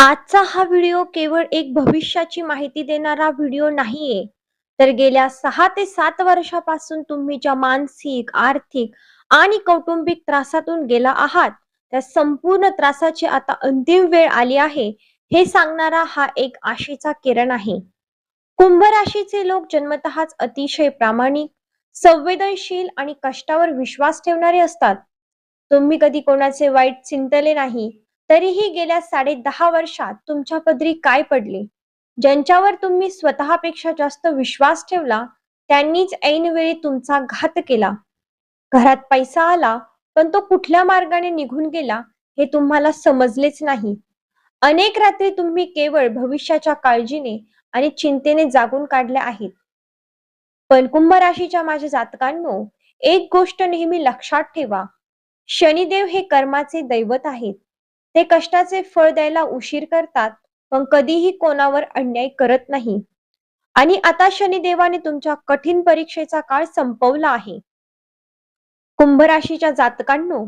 आजचा हा व्हिडिओ केवळ एक भविष्याची माहिती देणारा व्हिडिओ नाहीये, तर गेल्या 6 ते 7 वर्षापासून तुम्ही ज्या मानसिक, आर्थिक आणि कौटुंबिक त्रासातून गेला आहात, त्या संपूर्ण त्रासाची आता अंतिम वेळ आली आहे, हे सांगणारा हा एक आशेचा किरण आहे. कुंभ राशीचे लोक जन्मतःच अतिशय प्रामाणिक, संवेदनशील आणि कष्टावर विश्वास ठेवणारे असतात. तुम्ही कधी कोणाचे वाईट चिंतले नाही, तरीही गेल्या 10.5 वर्षात तुमच्या पदरी काय पडले? ज्यांच्यावर तुम्ही स्वतःपेक्षा जास्त विश्वास ठेवला, त्यांनीच ऐनवेळी तुमचा घात केला. घरात पैसा आला, पण तो कुठल्या मार्गाने निघून गेला हे तुम्हाला समजलेच नाही. अनेक रात्री तुम्ही केवळ भविष्याच्या काळजीने आणि चिंतेने जागून काढल्या आहेत. पण कुंभ राशीच्या माझ्या जातकांनो, एक गोष्ट नेहमी लक्षात ठेवा. शनिदेव हे कर्माचे दैवत आहेत. ते कष्टाचे फळ द्यायला उशीर करतात, पण कधीही कोणावर अन्याय करत नाही. आणि आता शनिदेवाने तुमच्या कठीण परीक्षेचा काळ संपवला आहे. कुंभ राशीच्या जातकांनो,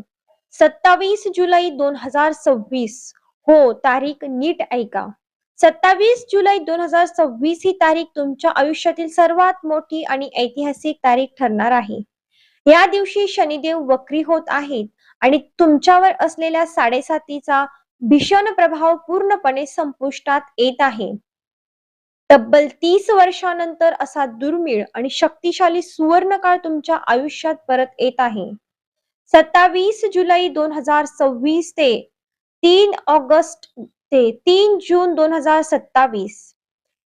27 जुलै 2026, हो, तारीख नीट ऐका. 27 जुलै 2026 ही तारीख तुमच्या आयुष्यातील सर्वात मोठी आणि ऐतिहासिक तारीख ठरणार आहे. या दिवशी शनिदेव वक्री होत आहेत आणि तुमच्यावर असलेल्या साडेसातीचा भीषण प्रभाव पूर्णपणे संपुष्टात येत आहे. तब्बल 30 वर्षानंतर असा दुर्मिळ आणि शक्तिशाली सुवर्णकाळ तुमच्या आयुष्यात परत येत आहे. 27 जुलै 2026 ते 3 ऑगस्ट ते 3 जून 2027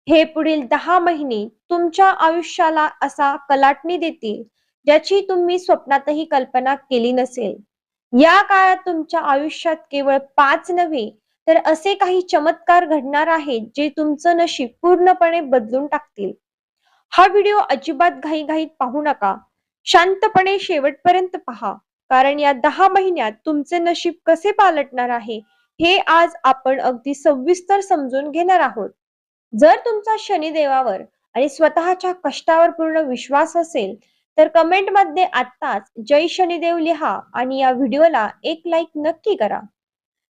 हे पुढील 10 महिने तुमच्या आयुष्याला असा कलाटणी देतील, ज्याची तुम्ही स्वप्नातही कल्पना केली नसेल. या काळात तुमच्या आयुष्यात केवळ 5 नव्हे, तर असे काही चमत्कार घडणार आहेत जे तुमचं नशीब पूर्णपणे बदलून टाकतील. हा व्हिडिओ अजिबात घाईघाईत पाहू नका. शांतपणे शेवटपर्यंत पहा, कारण या 10 महिन्यात तुमचे नशीब कसे पालटणार आहे, हे आज आपण अगदी सविस्तर समजून घेणार आहोत. जर तुमचा शनिदेवावर आणि स्वतःच्या कष्टावर पूर्ण विश्वास असेल, तर कमेंटमध्ये आत्ताच जय शनिदेव लिहा आणि या व्हिडिओला एक लाईक नक्की करा.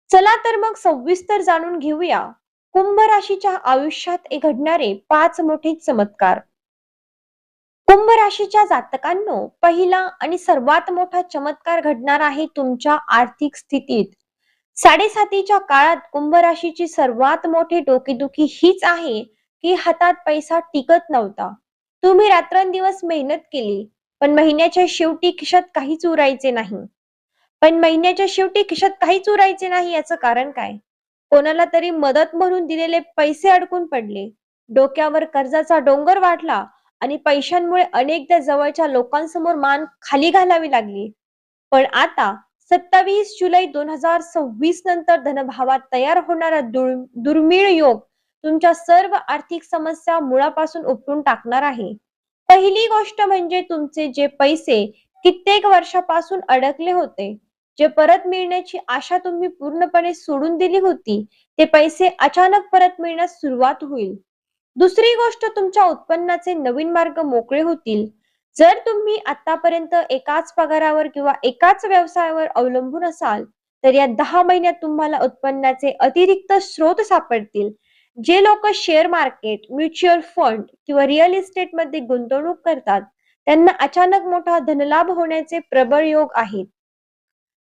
चला तर मग सविस्तर जाणून घेऊया कुंभ राशीच्या आयुष्यात घडणारे 5 मोठे चमत्कार. कुंभ राशीच्या जातकांनो, पहिला आणि सर्वात मोठा चमत्कार घडणार आहे तुमच्या आर्थिक स्थितीत. साडेसातीच्या काळात कुंभ राशीची सर्वात मोठी डोकेदुखी हीच आहे की हातात पैसा टिकत नव्हता. तुम्ही रात्रंदिवस मेहनत केली, पण महिन्याच्या शेवटी खिशात काहीच उरायचे नाही. याचं कारण काय? कोणाला तरी मदत म्हणून दिलेले पैसे अडकून पडले, डोक्यावर कर्जाचा डोंगर वाढला आणि पैशांमुळे अनेकदा जवळच्या लोकांसमोर मान खाली घालावी लागली. पण आता 27 जुलै 2026 नंतर धनभावात तयार होणारा दुर्मिळ योग तुमच्या सर्व आर्थिक समस्या मुळापासून उपटून टाकणार आहे. पहिली गोष्ट म्हणजे तुमचे जे पैसे कित्येक वर्षापासून अडकले होते, जे परत मिळण्याची आशा तुम्ही पूर्णपणे सोडून दिली होती, ते पैसे अचानक परत मिळण्यास सुरुवात होईल. दुसरी गोष्ट, तुमच्या उत्पन्नाचे नवीन मार्ग मोकळे होतील. जर तुम्ही आतापर्यंत एकाच पगारावर किंवा एकाच व्यवसायावर अवलंबून असाल, तर या 10 महिन्यात तुम्हाला उत्पन्नाचे अतिरिक्त स्रोत सापडतील. जे लोक शेअर मार्केट, म्युच्युअल फंड किंवा रिअल इस्टेटमध्ये गुंतवणूक करतात, त्यांना अचानक मोठा धनलाभ होण्याचे प्रबळ योग आहेत.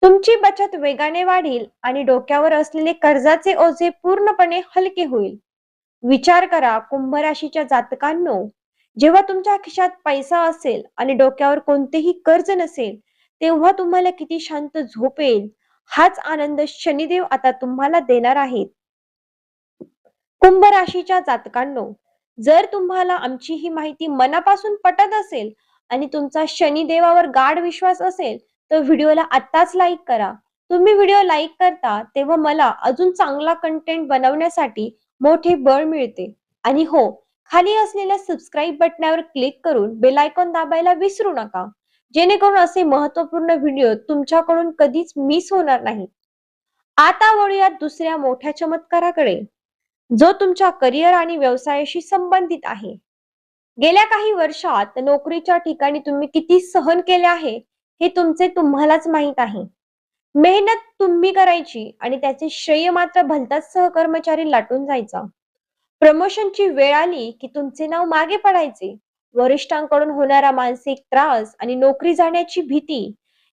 तुमची बचत वेगाने वाढेल आणि डोक्यावर असलेले कर्जाचे ओझे पूर्णपणे हलके होईल. विचार करा कुंभ राशीच्या जातकांनो, जेव्हा तुमच्या खिशात पैसा असेल आणि डोक्यावर कोणतेही कर्ज नसेल, तेव्हा तुम्हाला किती शांत झोप येईल. हाच आनंद शनिदेव आता तुम्हाला देणार आहेत. कुंभ राशीच्या जातकांनो, जर तुम्हाला आमची ही माहिती मनापासून पटत असेल आणि तुमचा शनिदेवावर गाढ विश्वास असेल, तर व्हिडिओला आत्ताच लाईक करा. तुम्ही व्हिडिओ लाईक करता तेव्हा मला अजून चांगला कंटेंट बनवण्यासाठी मोठे बळ मिळते. आणि हो, खाली असलेल्या सबस्क्राईब बटनावर क्लिक करून बेल आयकॉन दाबायला विसरू नका, जेणेकरून असे महत्त्वपूर्ण व्हिडिओ तुमच्याकडून कधीच मिस होणार नाही. आता वळूयात दुसऱ्या मोठ्या चमत्काराकडे, जो तुमच्या करिअर आणि व्यवसायाशी संबंधित आहे. गेल्या काही वर्षात नोकरीच्या ठिकाणी तुम्ही किती सहन केले आहे, हे तुम्हालाच माहित आहे. मेहनत तुम्ही करायची आणि त्याचे श्रेय मात्र भलताच सहकर्मचारी लाटून जायचा. प्रमोशनची वेळ आली की तुमचे नाव मागे पडायचे. वरिष्ठांकडून होणारा मानसिक त्रास आणि नोकरी जाण्याची भीती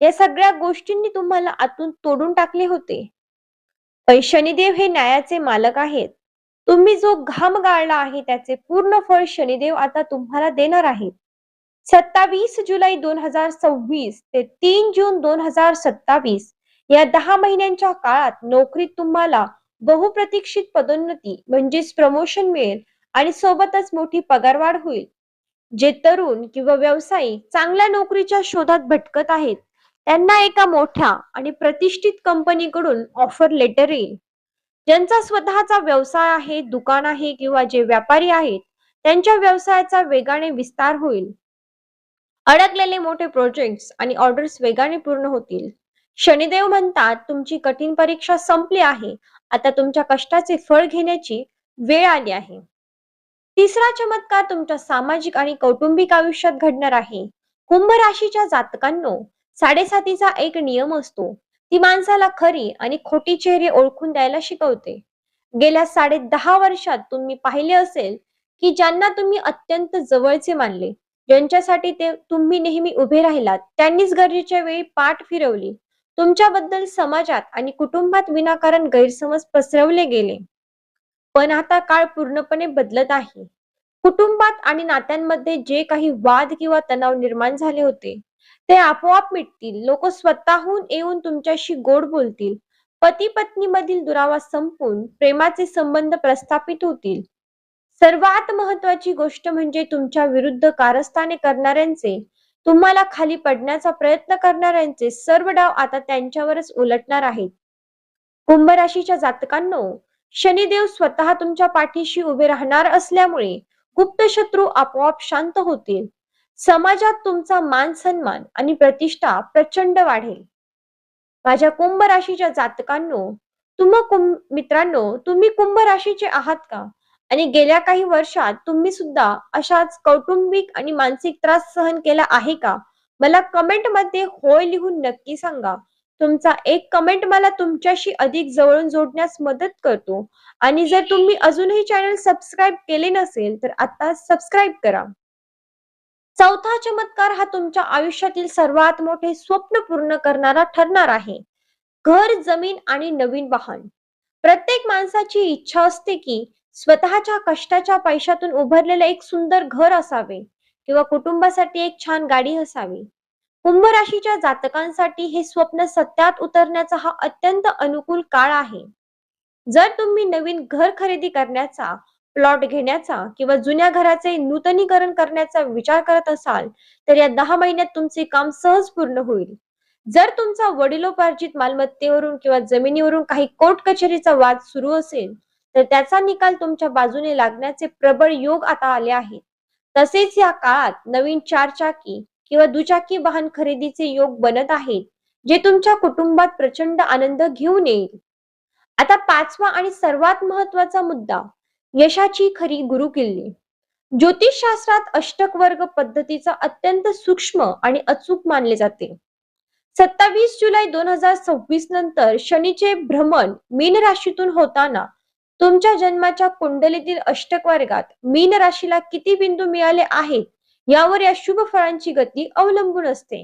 या सगळ्या गोष्टींनी तुम्हाला आतून तोडून टाकले होते. पण शनिदेव हे न्यायाचे मालक आहेत. तुम्ही जो घाम गाळला आहे त्याचे पूर्ण फळ शनिदेव आता तुम्हाला देणार आहेत. 27 जुलै 2026 ते 3 जून 2027 या 10 महिन्यांच्या काळात नोकरीत तुम्हाला बहुप्रतीक्षित पदोन्नती म्हणजेच प्रमोशन मिळेल आणि सोबतच मोठी पगारवाढ होईल. जे तरुण किंवा व्यावसायिक चांगल्या नोकरीच्या शोधात भटकत आहेत, त्यांना एका मोठ्या आणि प्रतिष्ठित कंपनीकडून ऑफर लेटर येईल. ज्यांचा स्वतःचा व्यवसाय आहे, दुकान आहे किंवा जे व्यापारी आहेत, त्यांच्या व्यवसायाचा वेगाने विस्तार होईल. अडकलेले मोठे प्रोजेक्ट्स आणि ऑर्डर्स वेगाने पूर्ण होतील. शनिदेव म्हणतात, तुमची कठीण परीक्षा संपली आहे. आता तुमच्या कष्टाचे फळ घेण्याची वेळ आली आहे. तिसरा चमत्कार तुमच्या सामाजिक आणि कौटुंबिक आयुष्यात घडणार आहे. कुंभ राशीच्या जातकांनो, साडेसातीचा एक नियम असतो. ती माणसाला खरी आणि खोटी चेहरे ओळखून द्यायला शिकवते. गेल्या 10.5 वर्षात तुम्ही पाहिले असेल की ज्यांना तुम्ही अत्यंत जवळचे मानले, ज्यांच्यासाठी ते तुम्ही नेहमी उभे राहिलात, त्यांनीच गरजेच्या वेळी पाठ फिरवली. तुमच्याबद्दल समाजात आणि कुटुंबात विनाकारण गैरसमज पसरवले गेले. पण आता काळ पूर्णपणे बदलत आहे. कुटुंबात आणि नात्यांमध्ये जे काही वाद किंवा तणाव निर्माण झाले होते, ते आपोआप मिटतील. लोक स्वतःहून येऊन तुमच्याशी गोड बोलतील. पती पत्नी मधील दुरावा संपून प्रेमाचे संबंध प्रस्थापित होतील. सर्वात महत्वाची गोष्ट म्हणजे तुमच्या विरुद्ध कारस्थाने करणाऱ्यांचे, तुम्हाला खाली पडण्याचा प्रयत्न करणाऱ्यांचे सर्व डाव आता त्यांच्यावरच उलटणार आहेत. कुंभ राशीच्या जातकांनो, शनिदेव स्वतः तुमच्या पाठीशी उभे राहणार असल्यामुळे गुप्त शत्रू आपोआप शांत होतील. समाजात तुमचा मान सन्मान आणि प्रतिष्ठा प्रचंड वाढेल. माझ्या कुंभ राशीच्या जातकांनो, मित्रांनो, तुम्ही कुंभ राशीचे आहात का? आणि गेल्या काही वर्षात तुम्ही सुद्धा अशाच कौटुंबिक आणि मानसिक त्रास सहन केला आहे का? मला कमेंट मध्ये होय लिहून नक्की सांगा. तुमचा एक कमेंट मला तुमच्याशी अधिक जवळून जोडण्यास मदत करतो. आणि जर तुम्ही अजूनही चॅनल सबस्क्राईब केले नसेल तर आता सबस्क्राईब करा. चौथा चमत्कार हा तुमच्या आयुष्यातील सर्वात मोठे स्वप्न पूर्ण करणारा ठरणार आहे. घर, जमीन आणि नवीन वाहन. प्रत्येक माणसाची इच्छा असते की स्वतःच्या कष्टाच्या पैशातून उभारलेले एक सुंदर घर असावे किंवा कुटुंबासाठी एक छान गाडी असावी. कुंभ राशीच्या जातकांसाठी हे स्वप्न सत्यात उतरण्याचा हा अत्यंत अनुकूल काळ आहे. जर तुम्ही नवीन घर खरेदी करण्याचा, प्लॉट घेण्याचा किंवा जुन्या घराचे नूतनीकरण करण्याचा विचार करत असाल, तर या 10 महिन्यात तुमचे काम सहज पूर्ण होईल. जर तुमचा वडिलोपार्जित मालमत्तेवरून किंवा जमिनीवरून काही कोर्ट कचेरीचा वाद सुरू असेल, तर त्याचा निकाल तुमच्या बाजूने लागण्याचे प्रबळ योग आता आले आहेत. तसेच या काळात नवीन 4 चाकी किंवा दुचाकी वाहन खरेदीचे योग बनत आहेत, जे तुमच्या कुटुंबात प्रचंड आनंद घेऊन येईल. आता पाचवा आणि सर्वात महत्वाचा मुद्दा, यशाची खरी गुरुकिल्ली. ज्योतिषशास्त्रात अष्टक वर्ग पद्धतीचा अत्यंत सूक्ष्म आणि अचूक मानले जाते. 27 जुलै 2026 नंतर शनीचे भ्रमण मीन राशीतून होताना तुमच्या जन्माच्या कुंडलीतील अष्टक वर्गात मीन राशीला किती बिंदू मिळाले आहेत यावर या शुभ फळांची गती अवलंबून असते.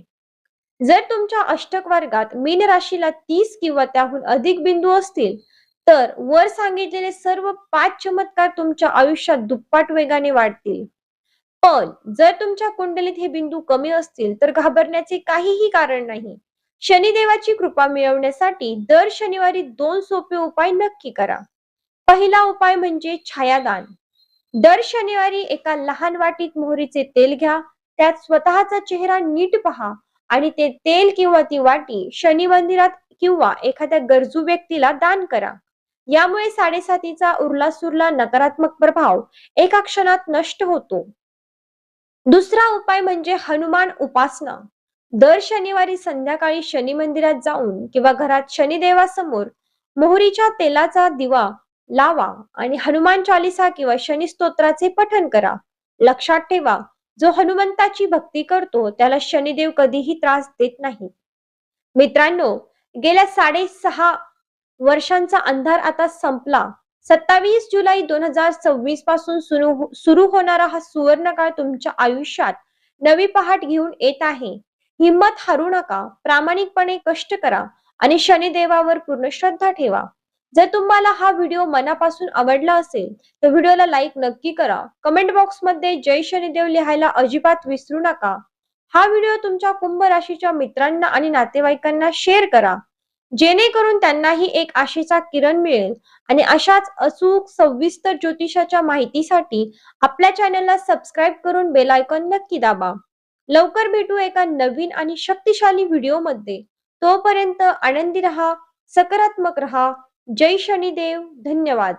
जर तुमच्या अष्टक वर्गात मीन राशीला 30 किंवा त्याहून अधिक बिंदू असतील, तर वर सांगितलेले सर्व 5 चमत्कार तुमच्या आयुष्यात दुप्पट वेगाने वाढतील. पण जर तुमच्या कुंडलीत हे बिंदू कमी असतील तर घाबरण्याचे काहीही कारण नाही. शनिदेवाची कृपा मिळवण्यासाठी दर शनिवारी 2 सोपे उपाय नक्की करा. पहिला उपाय म्हणजे छायादान. दर शनिवारी एका लहान वाटीत मोहरीचे तेल घ्या. त्यात स्वतःचा चेहरा नीट पहा आणि ते तेल किंवा ती वाटी शनी मंदिरात किंवा एखाद्या गरजू व्यक्तीला दान करा. यामुळे साडेसातीचा उरला सुरला नकारात्मक प्रभाव एका क्षणात नष्ट होतो. दुसरा उपाय म्हणजे हनुमान उपासना. दर शनिवारी संध्याकाळी शनी मंदिरात जाऊन किंवा घरात शनिदेवासमोर मोहरीच्या तेलाचा दिवा लावा आणि हनुमान चालीसा किंवा शनी स्तोत्राचे पठण करा. लक्षात ठेवा, जो हनुमंताची भक्ती करतो त्याला शनिदेव कधीही त्रास देत नाही. मित्रांनो, गेल्या 6.5 वर्षांचा अंधार आता संपला. 27 जुलै 2026 पासून सुरू होणारा हा सुवर्णकाळ तुमच्या आयुष्यात नवी पहाट घेऊन येत आहे. हिम्मत हारू नका, प्रामाणिकपणे कष्ट करा आणि शनिदेवावर पूर्ण श्रद्धा ठेवा. जर तुम्हाला हा व्हिडिओ मनापासून आवडला असेल तर व्हिडिओला लाईक नक्की करा. कमेंट बॉक्समध्ये जय शनिदेव लिहायला अजिबात विसरू नका. हा व्हिडिओ तुमच्या कुंभ राशीच्या मित्रांना आणि नातेवाईकांना शेअर करा, जेणेकरून त्यांनाही एक आशेचा किरण मिळेल. आणि अशाच अचूक सविस्तर ज्योतिषाच्या माहितीसाठी आपल्या चॅनलला सबस्क्राईब करून बेल आयकॉन नक्की दाबा. लवकर भेटू एका नवीन आणि शक्तिशाली व्हिडिओमध्ये. तोपर्यंत आनंदी रहा, सकारात्मक रहा. जय शनिदेव. धन्यवाद.